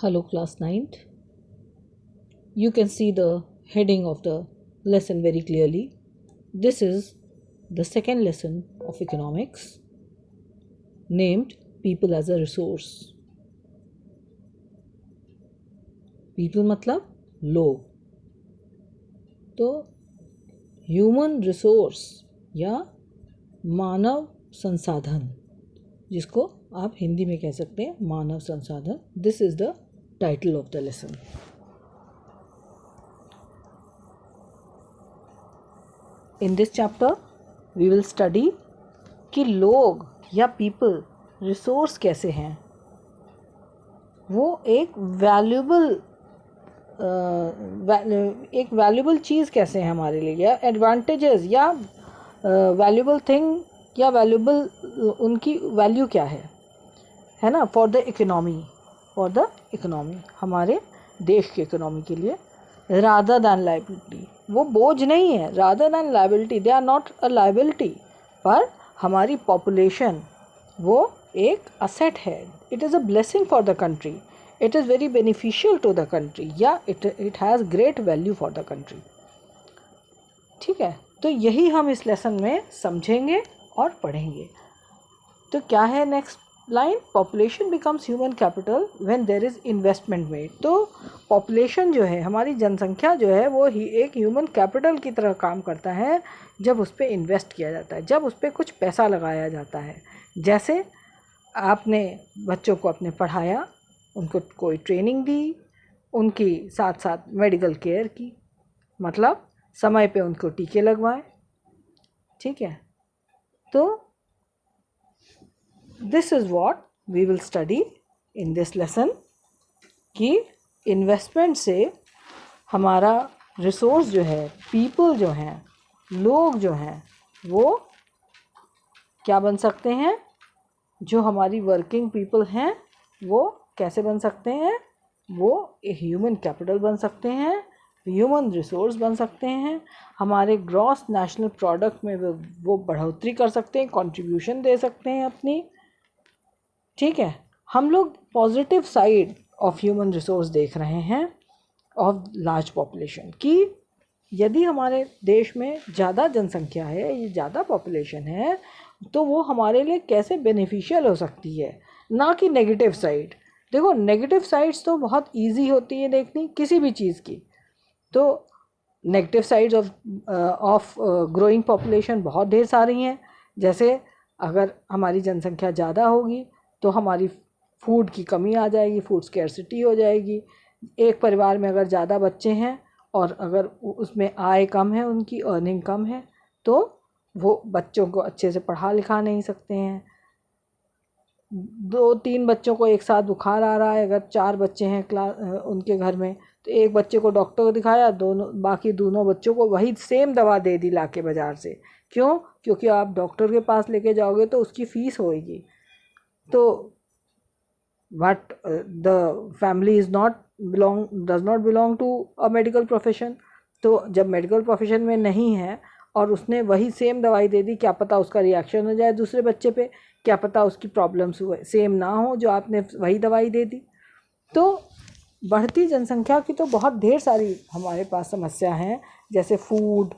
Hello, class 9th. You can see the heading of the lesson very clearly. This is the second lesson of economics named People as a Resource. People मतलब लोग. तो human resource या मानव संसाधन, जिसको आप हिंदी में कह सकते हैं मानव संसाधन. This is the title of the lesson. In this chapter we will study कि लोग या पीपल रिसोर्स कैसे हैं. वो एक वैल्यूबल चीज़ कैसे है हमारे लिए, या एडवांटेजेस या वैल्यूबल थिंग या वैल्यूबल उनकी वैल्यू क्या है ना, फॉर द इकोनॉमी, हमारे देश की इकोनॉमी के लिए. रादर दैन लाइबिलिटी, वो बोझ नहीं है. Rather than liability, they are not a liability. पर हमारी पॉपुलेशन वो एक असेट है. It is a blessing for the country. It is very beneficial to the country, या it has great value for the country. ठीक है, तो यही हम इस लेसन में समझेंगे और पढ़ेंगे. तो क्या है next line? Population becomes human capital when there is investment made. तो पॉपुलेशन जो है, हमारी जनसंख्या जो है, वो ही एक ह्यूमन कैपिटल की तरह काम करता है जब उस पर इन्वेस्ट किया जाता है, जब उस पर कुछ पैसा लगाया जाता है. जैसे आपने बच्चों को अपने पढ़ाया, उनको कोई ट्रेनिंग दी, उनकी साथ साथ मेडिकल केयर की, मतलब समय पे उनको टीके लगवाए. ठीक है, तो this is what we will study in this lesson कि इन्वेस्टमेंट से हमारा रिसोर्स जो है, पीपल जो हैं, लोग जो हैं, वो क्या बन सकते हैं. जो हमारी वर्किंग पीपल हैं वो कैसे बन सकते हैं? वो एक ह्यूमन कैपिटल बन सकते हैं, ह्यूमन रिसोर्स बन सकते हैं. हमारे ग्रॉस नेशनल प्रोडक्ट में वो बढ़ोतरी कर सकते हैं, कंट्रीब्यूशन दे सकते हैं अपनी. ठीक है, हम लोग positive side of human resource देख रहे हैं ऑफ लार्ज पॉपुलेशन, कि यदि हमारे देश में ज़्यादा जनसंख्या है, ये ज़्यादा पॉपुलेशन है, तो वो हमारे लिए कैसे बेनिफिशियल हो सकती है, ना कि नेगेटिव साइड. देखो, नेगेटिव साइड्स तो बहुत इजी होती है देखनी किसी भी चीज़ की. तो negative sides of growing population बहुत ढेर सारी हैं. जैसे अगर हमारी जनसंख्या ज़्यादा होगी तो हमारी फूड की कमी आ जाएगी, फूड स्कैर्सिटी हो जाएगी. एक परिवार में अगर ज़्यादा बच्चे हैं और अगर उसमें आय कम है, उनकी अर्निंग कम है, तो वो बच्चों को अच्छे से पढ़ा लिखा नहीं सकते हैं. 2-3 बच्चों को एक साथ बुखार आ रहा है, अगर 4 बच्चे हैं उनके घर में, तो एक बच्चे को डॉक्टर को दिखाया, बाकी दोनों बच्चों को वही सेम दवा दे दी लाके बाज़ार से. क्यों? क्योंकि आप डॉक्टर के पास लेके जाओगे तो उसकी फ़ीस होएगी. तो but the family does not belong to a medical profession. तो जब मेडिकल प्रोफेशन में नहीं है और उसने वही सेम दवाई दे दी, क्या पता उसका रिएक्शन हो जाए दूसरे बच्चे पे, क्या पता उसकी प्रॉब्लम्स सेम ना हो जो आपने वही दवाई दे दी. तो बढ़ती जनसंख्या की तो बहुत ढेर सारी हमारे पास समस्या हैं. जैसे फूड,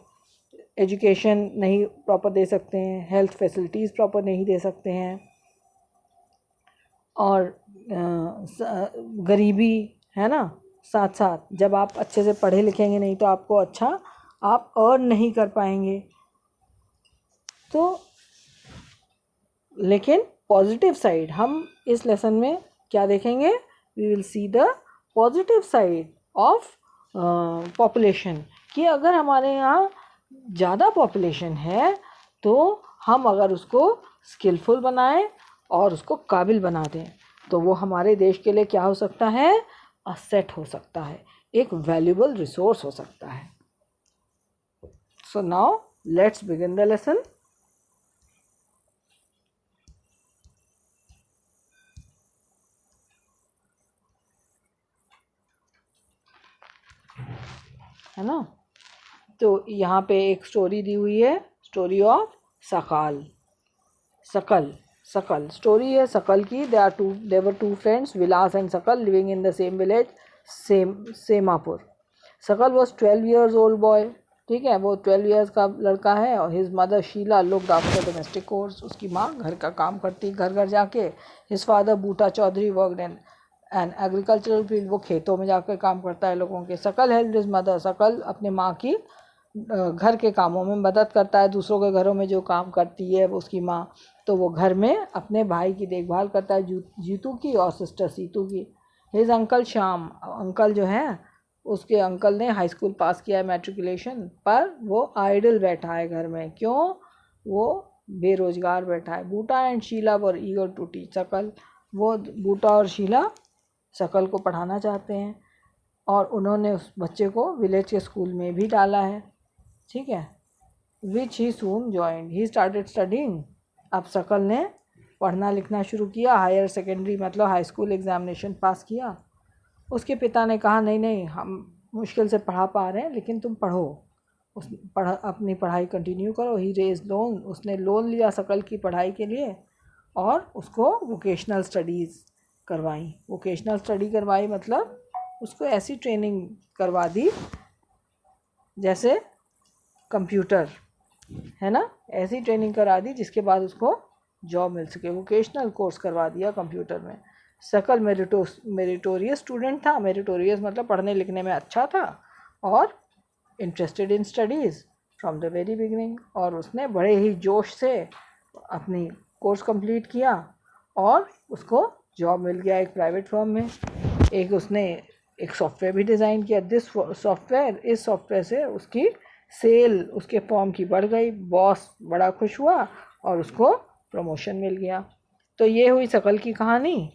एजुकेशन नहीं प्रॉपर दे सकते हैं, हेल्थ फैसिलिटीज़ प्रॉपर नहीं दे सकते हैं, और गरीबी है ना. साथ साथ जब आप अच्छे से पढ़े लिखेंगे नहीं तो आपको अच्छा आप अर्न नहीं कर पाएंगे. तो लेकिन पॉजिटिव साइड हम इस लेसन में क्या देखेंगे? We will see the positive side of population, कि अगर हमारे यहाँ ज़्यादा पॉपुलेशन है तो हम अगर उसको स्किलफुल बनाएं और उसको काबिल बना दें, तो वो हमारे देश के लिए क्या हो सकता है? असेट हो सकता है, एक वैल्यूबल रिसोर्स हो सकता है. So now let's begin the lesson. है ना. तो यहाँ पे एक स्टोरी दी हुई है, स्टोरी ऑफ सकल. सकल, स्टोरी है सकल की। दे वर टू फ्रेंड्स, विलास एंड सकल, living in the same village, Semapur. सकल वॉज 12 ईयर्स ओल्ड बॉय, ठीक है, वो 12 ईयर्स का लड़का है। और his mother Sheela looked after domestic course, उसकी माँ घर का काम करती, घर घर जाके। His father Boota Chaudhary worked in and agricultural field, वो खेतों में जाकर काम करता है लोगों के। सकल हेल्प्ड हिज मदर, सकल अपने माँ की घर के कामों में मदद करता है, दूसरों के घरों में जो काम करती है वो उसकी माँ, तो वो घर में अपने भाई की देखभाल करता है, जीतू की और सिस्टर सीतू की। हिज अंकल श्याम, अंकल जो है उसके अंकल ने हाई स्कूल पास किया है मैट्रिकुलेशन, पर वो आइडल बैठा है घर में। क्यों? वो बेरोजगार बैठा है। Boota and Sheela were eager to teach Sakal, वो बूटा और शीला सकल को पढ़ाना चाहते हैं और उन्होंने उस बच्चे को विलेज के स्कूल में भी डाला है, ठीक है। विच ही सून ज्वाइंड, ही स्टार्टेड स्टडिंग, अब सकल ने पढ़ना लिखना शुरू किया। हायर सेकेंडरी मतलब हाई स्कूल एग्जामिनेशन पास किया। उसके पिता ने कहा नहीं नहीं, हम मुश्किल से पढ़ा पा रहे हैं लेकिन तुम पढ़ो, अपनी पढ़ाई कंटिन्यू करो। ही रेज लोन, उसने लोन लिया सकल की पढ़ाई के लिए और उसको वोकेशनल स्टडीज़ करवाई। वोकेशनल स्टडी करवाई मतलब उसको ऐसी ट्रेनिंग करवा दी जैसे कंप्यूटर है ना, ऐसी ट्रेनिंग करा दी जिसके बाद उसको जॉब मिल सके। वोकेशनल कोर्स करवा दिया कंप्यूटर में। सकल मेरिटोरियस स्टूडेंट था, मेरिटोरियस मतलब पढ़ने लिखने में अच्छा था और interested in studies from the very beginning, और उसने बड़े ही जोश से अपनी कोर्स कंप्लीट किया और उसको जॉब मिल गया एक प्राइवेट फर्म में। उसने एक सॉफ्टवेयर भी डिज़ाइन किया। इस सॉफ्टवेयर से उसकी सेल उसके फॉर्म की बढ़ गई, बॉस बड़ा खुश हुआ और उसको प्रमोशन मिल गया। तो ये हुई सकल की कहानी।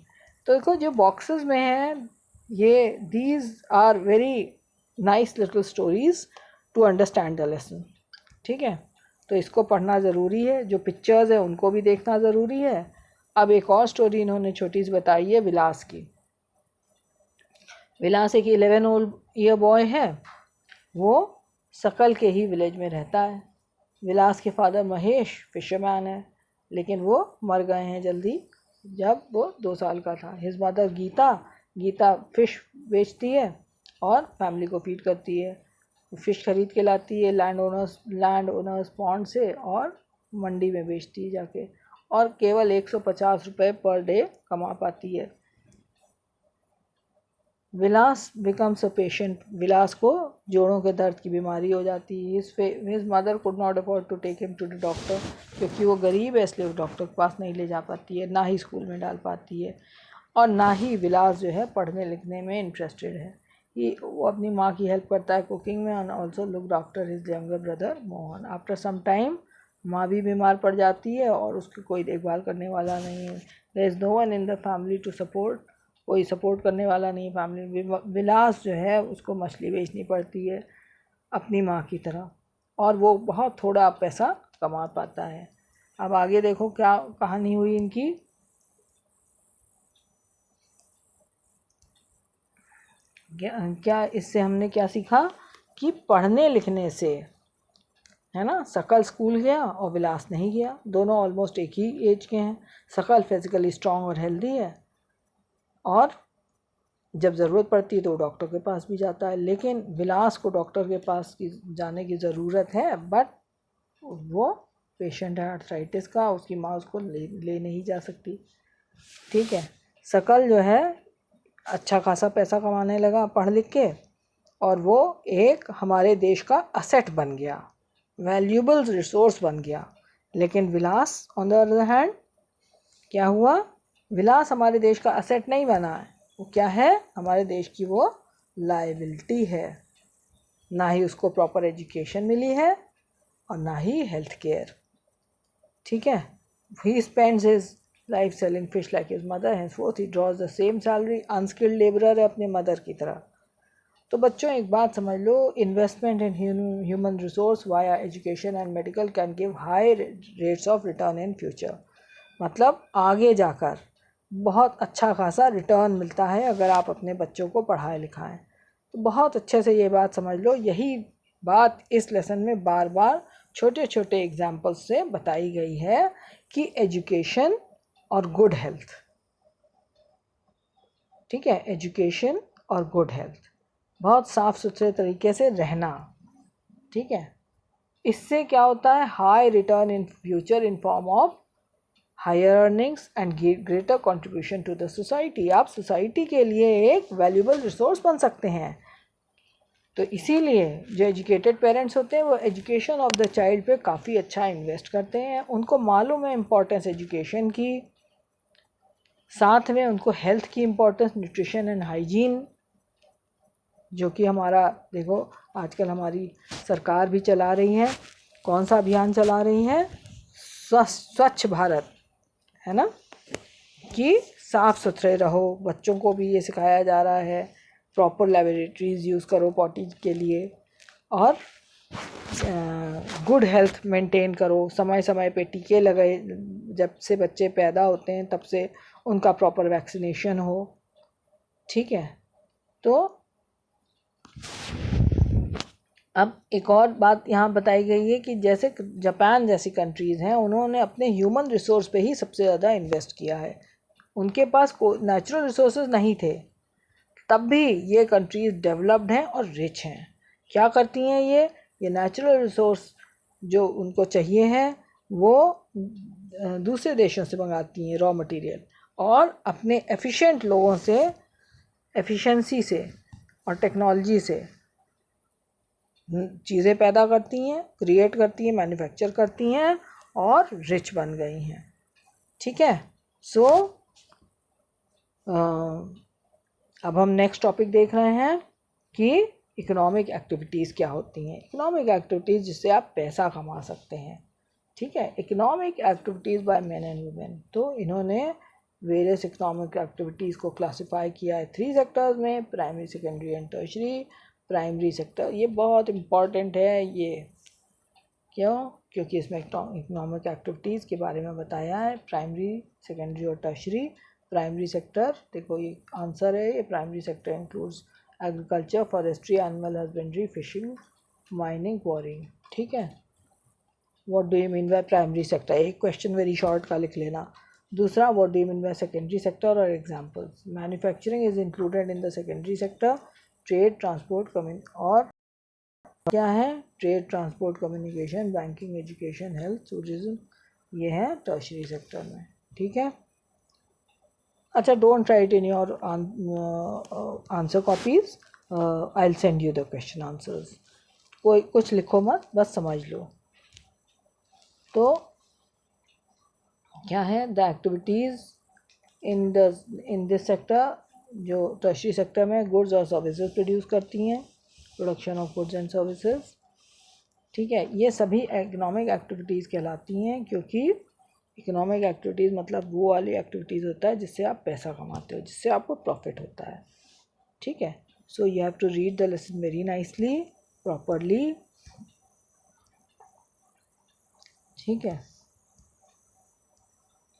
तो देखो जो बॉक्सेस में है ये, these are very nice little stories to understand the lesson, ठीक है। तो इसको पढ़ना ज़रूरी है, जो पिक्चर्स है उनको भी देखना ज़रूरी है। अब एक और स्टोरी इन्होंने छोटी सी बताई है विलास की। विलास एक 11 ईयर बॉय है, वो सकल के ही विलेज में रहता है। विलास के फादर महेश फिशरमैन है, लेकिन वो मर गए हैं जल्दी जब वो 2 साल का था। हिज मदर गीता फिश बेचती है और फैमिली को फीड करती है। फिश खरीद के लाती है लैंड ओनर्स पॉन्ड से और मंडी में बेचती है जाके, और केवल 150 रुपये पर डे कमा पाती है। विलास बिकम्स अ पेशेंट, विलास को जोड़ों के दर्द की बीमारी हो जाती है। His mother could not afford to take him to the doctor, क्योंकि वो गरीब है इसलिए वो डॉक्टर के पास नहीं ले जा पाती है, ना ही स्कूल में डाल पाती है, और ना ही विलास जो है पढ़ने लिखने में इंटरेस्टेड है। वो अपनी माँ की हेल्प करता है कुकिंग में and also looked after his younger brother Mohan. After some time माँ भी बीमार पड़ जाती है और उसकी कोई देखभाल करने वाला नहीं है। There is no one in the family to support, कोई सपोर्ट करने वाला नहीं फैमिली। विलास जो है उसको मछली बेचनी पड़ती है अपनी माँ की तरह, और वो बहुत थोड़ा पैसा कमा पाता है। अब आगे देखो क्या कहानी हुई इनकी। क्या इससे हमने क्या सीखा कि पढ़ने लिखने से, है ना, सकल स्कूल गया और विलास नहीं गया, दोनों ऑलमोस्ट एक ही एज के हैं। सकल फिजिकली स्ट्रांग और हेल्दी है और जब ज़रूरत पड़ती है तो डॉक्टर के पास भी जाता है, लेकिन विलास को डॉक्टर के पास जाने की ज़रूरत है, बट वो पेशेंट है आर्थराइटिस का, उसकी माँ उसको ले नहीं जा सकती, ठीक है। सकल जो है अच्छा खासा पैसा कमाने लगा पढ़ लिख के, और वो एक हमारे देश का असेट बन गया, वैल्यूबल रिसोर्स बन गया। लेकिन विलास ऑन द अदर हैंड क्या हुआ, विलास हमारे देश का असेट नहीं बना है, वो क्या है, हमारे देश की वो लायबिलिटी है। ना ही उसको प्रॉपर एजुकेशन मिली है और ना ही हेल्थ केयर, ठीक है। He spends his life selling fish like his mother, henceforth he draws the same salary, unskilled labourer है अपने मदर की तरह। तो बच्चों एक बात समझ लो, investment in human resource via education and medical can give high rates of return in future, मतलब आगे जाकर बहुत अच्छा खासा रिटर्न मिलता है अगर आप अपने बच्चों को पढ़ाए लिखाएं। तो बहुत अच्छे से ये बात समझ लो, यही बात इस लेसन में बार बार छोटे छोटे एग्जाम्पल्स से बताई गई है कि एजुकेशन और गुड हेल्थ। ठीक है, एजुकेशन और गुड हेल्थ, बहुत साफ सुथरे तरीके से रहना। ठीक है, इससे क्या होता है, high return in future in form of higher earnings and greater contribution to the society. आप सोसाइटी के लिए एक वैल्यूबल रिसोर्स बन सकते हैं। तो इसीलिए जो एजुकेटेड पेरेंट्स होते हैं वो एजुकेशन ऑफ द चाइल्ड पे काफ़ी अच्छा इन्वेस्ट करते हैं। उनको मालूम है इम्पोर्टेंस एजुकेशन की, साथ में उनको हेल्थ की इम्पोर्टेंस, न्यूट्रिशन एंड हाइजीन, जो कि हमारा देखो आजकल हमारी सरकार भी चला रही है। कौन सा अभियान चला रही है, स्वच्छ भारत, है ना, कि साफ़ सुथरे रहो। बच्चों को भी ये सिखाया जा रहा है, प्रॉपर लेबोरेटरीज़ यूज़ करो पॉटी के लिए, और गुड हेल्थ मेंटेन करो। समय समय पे टीके लगाए, जब से बच्चे पैदा होते हैं तब से उनका प्रॉपर वैक्सीनेशन हो। ठीक है, तो अब एक और बात यहाँ बताई गई है कि जैसे जापान जैसी कंट्रीज़ हैं, उन्होंने अपने ह्यूमन रिसोर्स पे ही सबसे ज़्यादा इन्वेस्ट किया है। उनके पास नेचुरल रिसोर्सेज नहीं थे, तब भी ये कंट्रीज़ डेवलप्ड हैं और रिच हैं। क्या करती हैं ये नेचुरल रिसोर्स जो उनको चाहिए हैं वो दूसरे देशों से मंगाती हैं रॉ मटेरियल, और अपने एफिशिएंट लोगों से, एफिशिएंसी से और टेक्नोलॉजी से चीज़ें पैदा करती हैं, क्रिएट करती हैं, मैन्युफैक्चर करती हैं और रिच बन गई हैं। ठीक है, सो अब हम नेक्स्ट टॉपिक देख रहे हैं कि इकोनॉमिक एक्टिविटीज़ क्या होती हैं। इकोनॉमिक एक्टिविटीज़ जिससे आप पैसा कमा सकते हैं। ठीक है, economic activities by men and women. तो इन्होंने वेरियस इकोनॉमिक एक्टिविटीज़ को क्लासिफाई किया है 3 सेक्टर्स में, primary, secondary and tertiary. Primary sector ये बहुत इम्पॉर्टेंट है, ये क्यों, क्योंकि इसमें इकोनॉमिक एक्टिविटीज़ के बारे में बताया है, प्राइमरी, सेकेंडरी और टर्शरी। प्राइमरी सेक्टर, देखो ये आंसर है, ये primary sector includes agriculture, forestry, animal husbandry, fishing, mining, quarrying. ठीक है, what do you mean by primary sector, एक क्वेश्चन वेरी शॉर्ट का लिख लेना। दूसरा, what do you mean by secondary sector और examples. Manufacturing is included in the secondary sector, trade, transport, और क्या है, trade, transport, communication, banking, education, health, tourism, ये है टर्शरी सेक्टर में। ठीक है, अच्छा, don't write in your answer copies, I will send you the question answers. कोई कुछ लिखो मत, बस समझ लो। तो क्या है, the activities in this sector, जो टर्शरी सेक्टर में गुड्स और सर्विसेज प्रोड्यूस करती हैं, production of goods and services. ठीक है, ये सभी इकोनॉमिक एक्टिविटीज़ कहलाती हैं, क्योंकि इकोनॉमिक एक्टिविटीज़ मतलब वो वाली एक्टिविटीज़ होता है जिससे आप पैसा कमाते हो, जिससे आपको प्रॉफिट होता है। ठीक है, so you have to read the lesson very nicely, properly. ठीक है,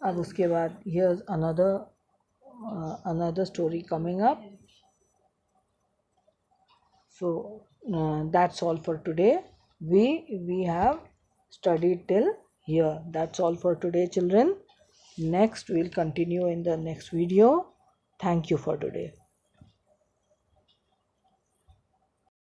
अब उसके बाद here another story coming up. So that's all for today. We have studied till here. That's all for today, children. Next we'll continue in the next video. Thank you for today.